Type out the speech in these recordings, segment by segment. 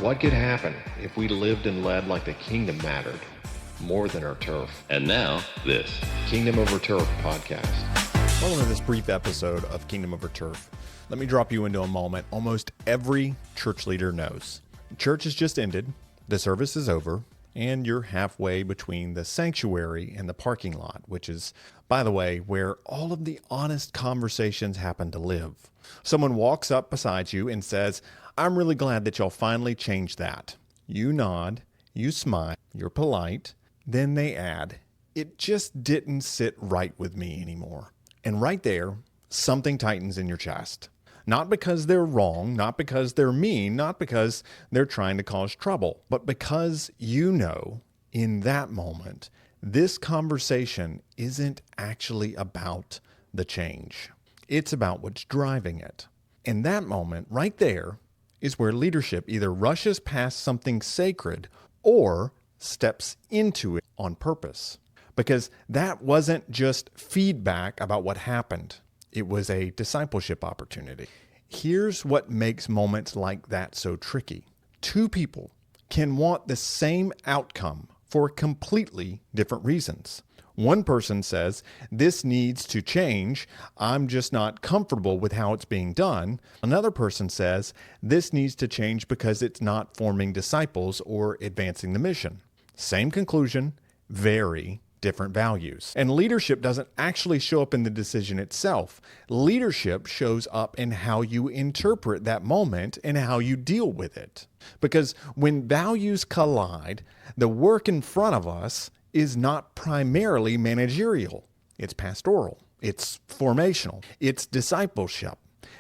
What could happen if we lived and led like the kingdom mattered more than our turf? And now, this Kingdom Over Turf podcast. Welcome to this brief episode of Kingdom Over Turf. Let me drop you into a moment almost every church leader knows. Church has just ended, the service is over, and you're halfway between the sanctuary and the parking lot, which is, by the way, where all of the honest conversations happen to live. Someone walks up beside you and says, "I'm really glad that y'all finally changed that." You nod, you smile, you're polite. Then they add, "It just didn't sit right with me anymore." And right there, something tightens in your chest. Not because they're wrong, not because they're mean, not because they're trying to cause trouble, but because you know in that moment, this conversation isn't actually about the change. It's about what's driving it. And that moment right there is where leadership either rushes past something sacred or steps into it on purpose. Because that wasn't just feedback about what happened. It was a discipleship opportunity. Here's what makes moments like that so tricky. Two people can want the same outcome for completely different reasons. One person says, "This needs to change. I'm just not comfortable with how it's being done." Another person says, "This needs to change because it's not forming disciples or advancing the mission." Same conclusion, very different values. And leadership doesn't actually show up in the decision itself. Leadership shows up in how you interpret that moment and how you deal with it. Because when values collide, the work in front of us is not primarily managerial. It's pastoral. It's formational. It's discipleship.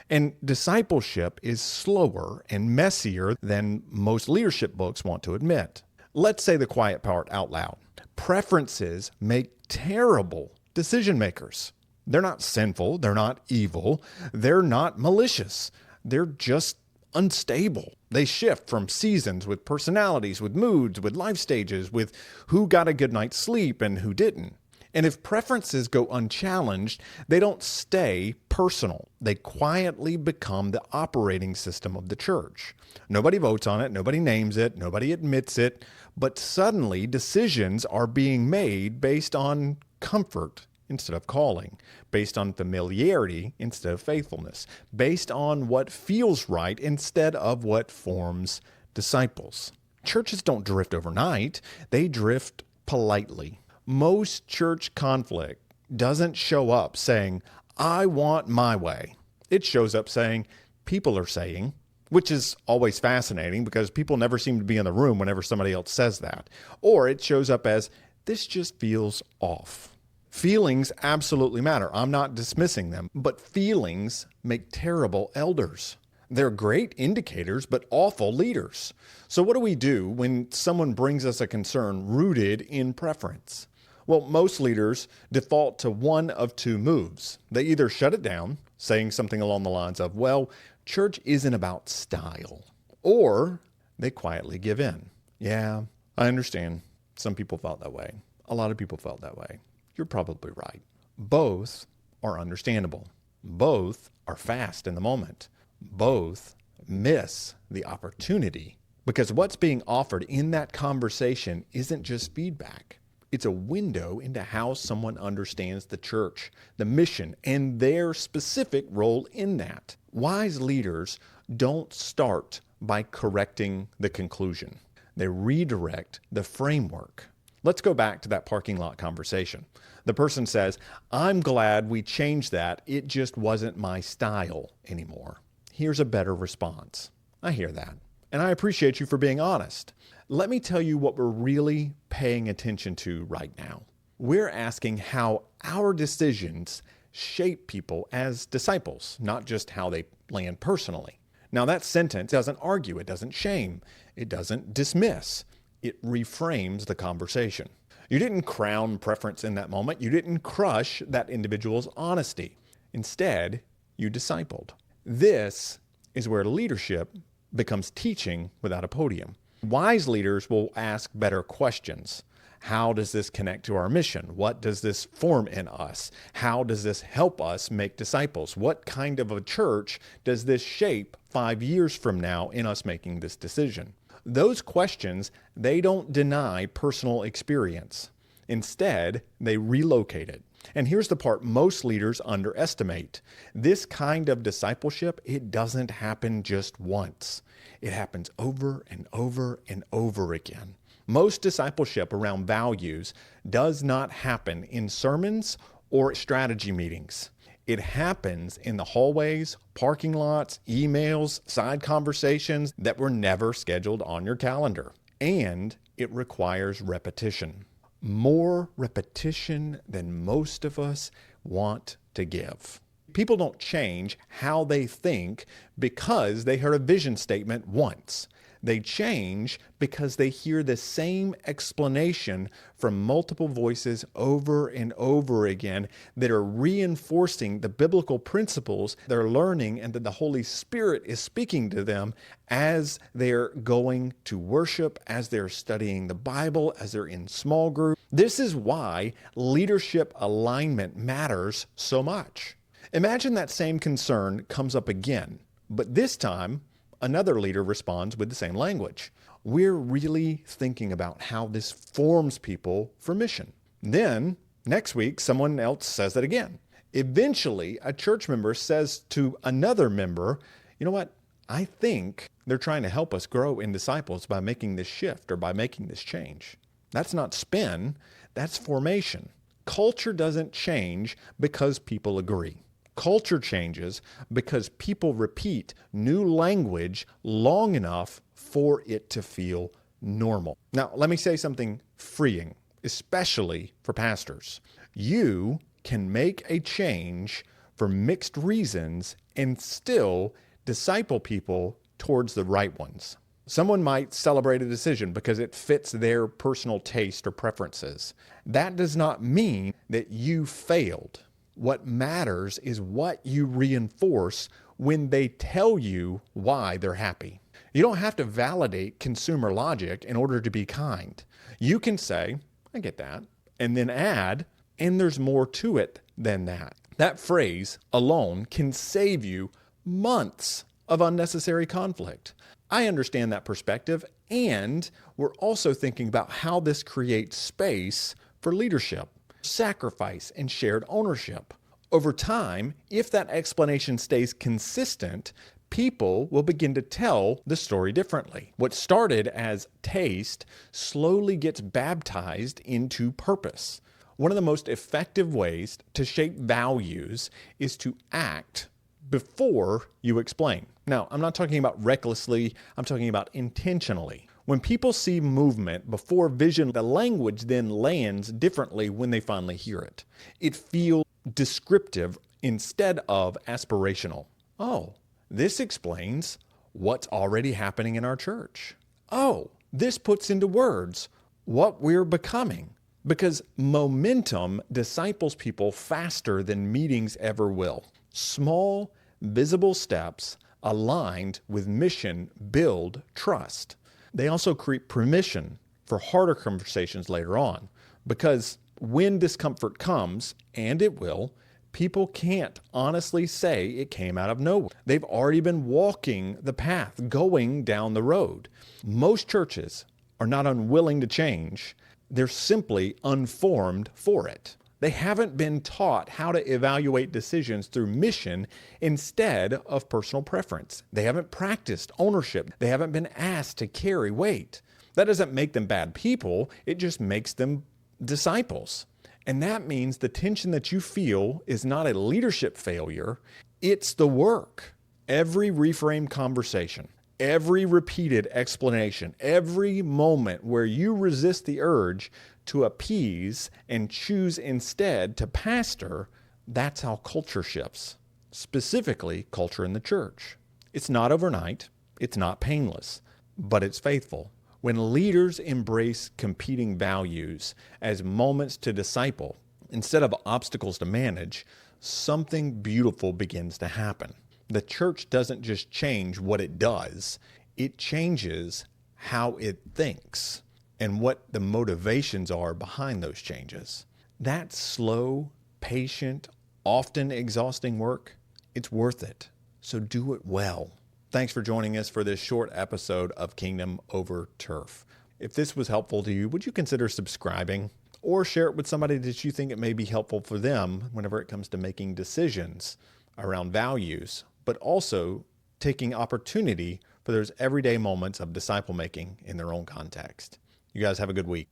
And discipleship is slower and messier than most leadership books want to admit. Let's say the quiet part out loud. Preferences make terrible decision makers. They're not sinful. They're not evil. They're not malicious. They're just unstable. They shift from seasons with personalities, with moods, with life stages, with who got a good night's sleep and who didn't. And if preferences go unchallenged, they don't stay personal. They quietly become the operating system of the church. Nobody votes on it. Nobody names it. Nobody admits it. But suddenly decisions are being made based on comfort instead of calling, based on familiarity instead of faithfulness, based on what feels right instead of what forms disciples. Churches don't drift overnight. They drift politely. Most church conflict doesn't show up saying, "I want my way." It shows up saying, "People are saying," which is always fascinating because people never seem to be in the room whenever somebody else says that. Or it shows up as, "This just feels off." Feelings absolutely matter. I'm not dismissing them, but feelings make terrible elders. They're great indicators, but awful leaders. So what do we do when someone brings us a concern rooted in preference? Well, most leaders default to one of two moves. They either shut it down, saying something along the lines of, "Well, church isn't about style," or they quietly give in. "Yeah, I understand. Some people felt that way. A lot of people felt that way. You're probably right." Both are understandable. Both are fast in the moment. Both miss the opportunity because what's being offered in that conversation isn't just feedback. It's a window into how someone understands the church, the mission, and their specific role in that. Wise leaders don't start by correcting the conclusion. They redirect the framework. Let's go back to that parking lot conversation. The person says, "I'm glad we changed that. It just wasn't my style anymore." Here's a better response. "I hear that, and I appreciate you for being honest. Let me tell you what we're really paying attention to right now. We're asking how our decisions shape people as disciples, not just how they land personally." Now that sentence doesn't argue, it doesn't shame, it doesn't dismiss. It reframes the conversation. You didn't crown preference in that moment. You didn't crush that individual's honesty. Instead, you discipled. This is where leadership becomes teaching without a podium. Wise leaders will ask better questions. How does this connect to our mission? What does this form in us? How does this help us make disciples? What kind of a church does this shape 5 years from now in us making this decision? Those questions, they don't deny personal experience. Instead, they relocate it. And here's the part most leaders underestimate. This kind of discipleship, it doesn't happen just once. It happens over and over and over again. Most discipleship around values does not happen in sermons or strategy meetings. It happens in the hallways, parking lots, emails, side conversations that were never scheduled on your calendar. And it requires repetition. More repetition than most of us want to give. People don't change how they think because they heard a vision statement once. They change because they hear the same explanation from multiple voices over and over again that are reinforcing the biblical principles they're learning and that the Holy Spirit is speaking to them as they're going to worship, as they're studying the Bible, as they're in small group. This is why leadership alignment matters so much. Imagine that same concern comes up again, but this time, another leader responds with the same language. We're really thinking about how this forms people for mission. Then, next week, someone else says it again. Eventually, a church member says to another member, you know what? I think they're trying to help us grow in disciples by making this shift or by making this change. That's not spin, that's formation. Culture doesn't change because people agree. Culture changes because people repeat new language long enough for it to feel normal. Now, let me say something freeing, especially for pastors. You can make a change for mixed reasons and still disciple people towards the right ones. Someone might celebrate a decision because it fits their personal taste or preferences. That does not mean that you failed. What matters is what you reinforce when they tell you why they're happy. You don't have to validate consumer logic in order to be kind. You can say, I get that, and then add, and there's more to it than that. That phrase alone can save you months of unnecessary conflict. I understand that perspective, and we're also thinking about how this creates space for leadership, sacrifice, and shared ownership. Over time, if that explanation stays consistent, people will begin to tell the story differently. What started as taste slowly gets baptized into purpose. One of the most effective ways to shape values is to act before you explain. Now, I'm not talking about recklessly, I'm talking about intentionally. When people see movement before vision, the language then lands differently when they finally hear it. It feels descriptive instead of aspirational. Oh, this explains what's already happening in our church. Oh, this puts into words what we're becoming. Because momentum disciples people faster than meetings ever will. Small, visible steps aligned with mission build trust. They also create permission for harder conversations later on, because when discomfort comes, and it will, people can't honestly say it came out of nowhere. They've already been walking the path, going down the road. Most churches are not unwilling to change. They're simply unformed for it. They haven't been taught how to evaluate decisions through mission instead of personal preference. They haven't practiced ownership. They haven't been asked to carry weight. That doesn't make them bad people. It just makes them disciples. And that means the tension that you feel is not a leadership failure. It's the work. Every reframed conversation, every repeated explanation, every moment where you resist the urge to appease and choose instead to pastor, that's how culture shifts, specifically culture in the church. It's not overnight, it's not painless, but it's faithful. When leaders embrace competing values as moments to disciple, instead of obstacles to manage, something beautiful begins to happen. The church doesn't just change what it does, it changes how it thinks and what the motivations are behind those changes. That slow, patient, often exhausting work, it's worth it. So do it well. Thanks for joining us for this short episode of Kingdom Over Turf. If this was helpful to you, would you consider subscribing or share it with somebody that you think it may be helpful for them whenever it comes to making decisions around values, but also taking opportunity for those everyday moments of disciple making in their own context. You guys have a good week.